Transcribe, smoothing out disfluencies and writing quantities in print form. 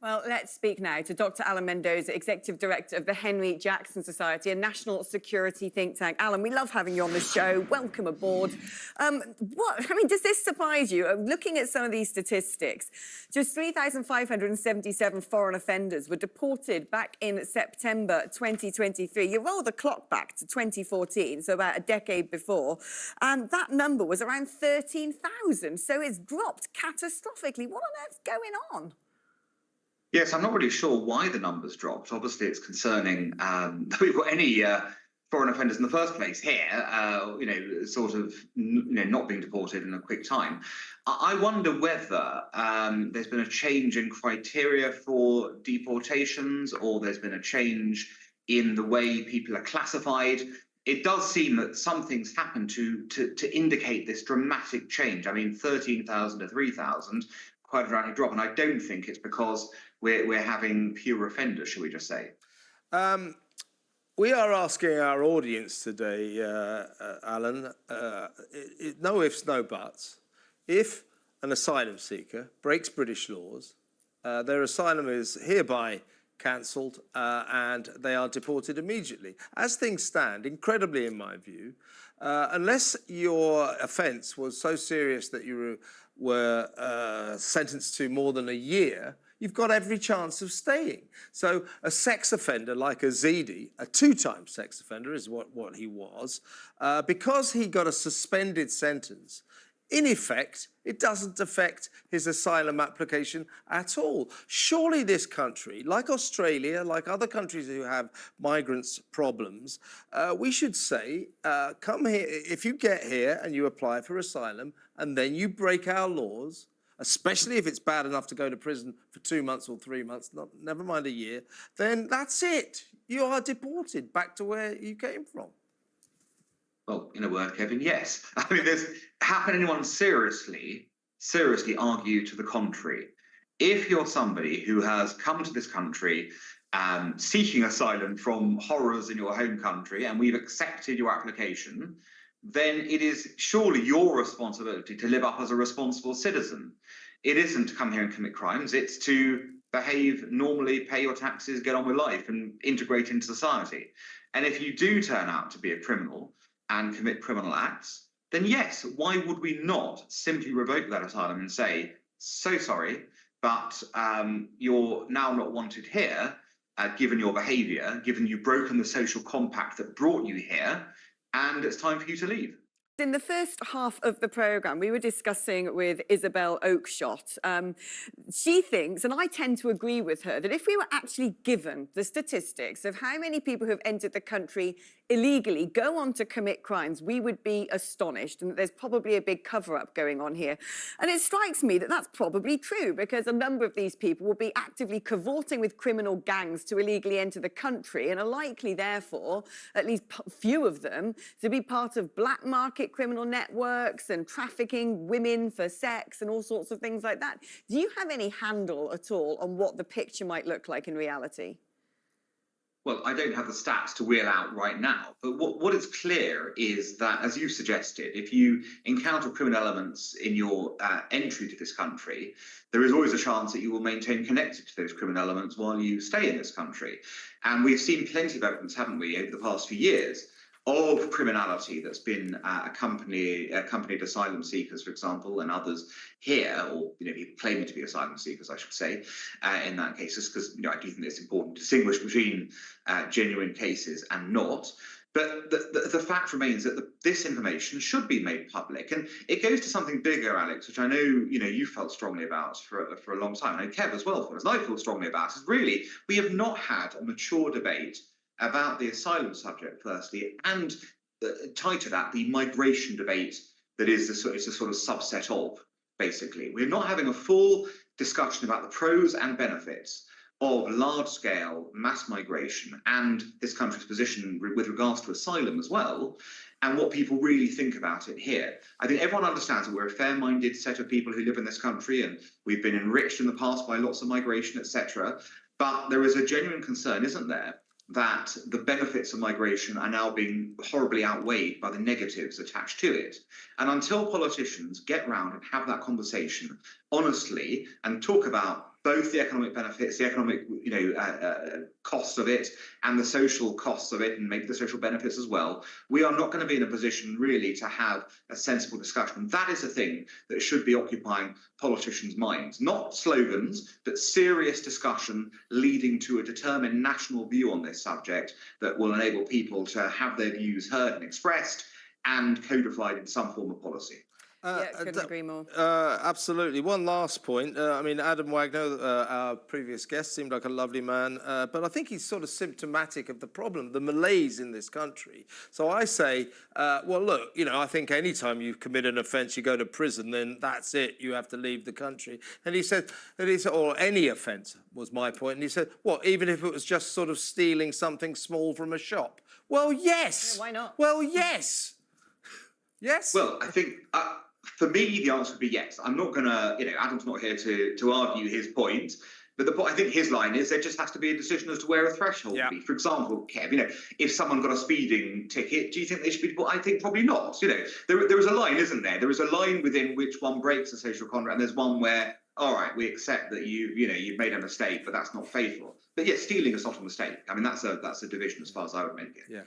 Well, let's speak now to Dr. Alan Mendoza, Executive Director of the Henry Jackson Society, a national security think tank. Alan, we love having you on the show. Welcome aboard. Does this surprise you? Looking at some of these statistics, just 3,577 foreign offenders were deported back in September 2023. You roll the clock back to 2014, so about a decade before, and that number was around 13,000. So it's dropped catastrophically. What on earth's going on? Yes, I'm not really sure why the numbers dropped. Obviously, it's concerning that we've got any foreign offenders in the first place here, not being deported in a quick time. I wonder whether there's been a change in criteria for deportations, or there's been a change in the way people are classified. It does seem that something's happened to indicate this dramatic change. I mean, 13,000 to 3,000, quite a dramatic drop, and I don't think it's because we're having fewer offenders, shall we just say? We are asking our audience today, Alan, no ifs, no buts. If an asylum seeker breaks British laws, their asylum is hereby cancelled and they are deported immediately. As things stand, incredibly in my view, unless your offence was so serious that you were sentenced to more than a year, you've got every chance of staying. So a sex offender like Azidi, a two-time sex offender is what he was, because he got a suspended sentence, in effect, it doesn't affect his asylum application at all. Surely this country, like Australia, like other countries who have migrants' problems, we should say, come here, if you get here and you apply for asylum and then you break our laws, especially if it's bad enough to go to prison for 2 months or 3 months, never mind a year, then that's it. You are deported back to where you came from. Well, in a word, Kevin, yes. I mean, how can anyone seriously argue to the contrary? If you're somebody who has come to this country seeking asylum from horrors in your home country, and we've accepted your application, then it is surely your responsibility to live up as a responsible citizen. It isn't to come here and commit crimes, it's to behave normally, pay your taxes, get on with life and integrate into society. And if you do turn out to be a criminal and commit criminal acts, then yes, why would we not simply revoke that asylum and say, so sorry, but you're now not wanted here, given your behaviour, given you've broken the social compact that brought you here, and it's time for you to leave. In the first half of the programme, we were discussing with Isabel Oakeshott. She thinks, and I tend to agree with her, that if we were actually given the statistics of how many people who have entered the country illegally go on to commit crimes, we would be astonished, and that there's probably a big cover-up going on here. And it strikes me that that's probably true, because a number of these people will be actively cavorting with criminal gangs to illegally enter the country and are likely, therefore, at least few of them, to be part of black market criminal networks and trafficking women for sex and all sorts of things like that. Do you have any handle at all on what the picture might look like in reality? Well, I don't have the stats to wheel out right now, but what is clear is that, as you suggested, if you encounter criminal elements in your entry to this country, there is always a chance that you will maintain connected to those criminal elements while you stay in this country. And we've seen plenty of evidence, haven't we, over the past few years, of criminality that's been accompanied asylum seekers, for example, and others here, or people claiming to be asylum seekers, I should say, in that case, just because I do think it's important to distinguish between genuine cases and not. But the fact remains that this information should be made public, and it goes to something bigger, Alex, which I know you felt strongly about for a long time. I know Kev as well, and I feel strongly about. Is really we have not had a mature debate about the asylum subject, firstly, and tied to that, the migration debate that is it's a sort of subset of, basically. We're not having a full discussion about the pros and benefits of large-scale mass migration and this country's position with regards to asylum as well, and what people really think about it here. I think everyone understands that we're a fair-minded set of people who live in this country, and we've been enriched in the past by lots of migration, etc. But there is a genuine concern, isn't there, that the benefits of migration are now being horribly outweighed by the negatives attached to it. And until politicians get round and have that conversation honestly and talk about both the economic benefits, the economic, costs of it, and the social costs of it, and maybe the social benefits as well, we are not going to be in a position really to have a sensible discussion. And that is a thing that should be occupying politicians' minds. Not slogans, but serious discussion leading to a determined national view on this subject that will enable people to have their views heard and expressed and codified in some form of policy. Couldn't agree more. Absolutely. One last point. I mean, Adam Wagner, our previous guest, seemed like a lovely man, but I think he's sort of symptomatic of the problem, the malaise in this country. So I say, well, look, I think any time you commit an offence, you go to prison, then that's it. You have to leave the country. And he said, or any offence was my point. And he said, what, even if it was just sort of stealing something small from a shop? Well, yes. Yeah, why not? Well, yes. Yes. Well, I think for me, the answer would be yes. I'm not going to, Adam's not here to argue his point. But I think his line is there just has to be a decision as to where a threshold would be. For example, Kev, if someone got a speeding ticket, do you think they should be deported? I think probably not. There is a line, isn't there? There is a line within which one breaks a social contract, and there's one where, all right, we accept that you've made a mistake, but that's not fatal. But yeah, stealing is not a mistake. I mean, that's a division as far as I would make it. Yeah.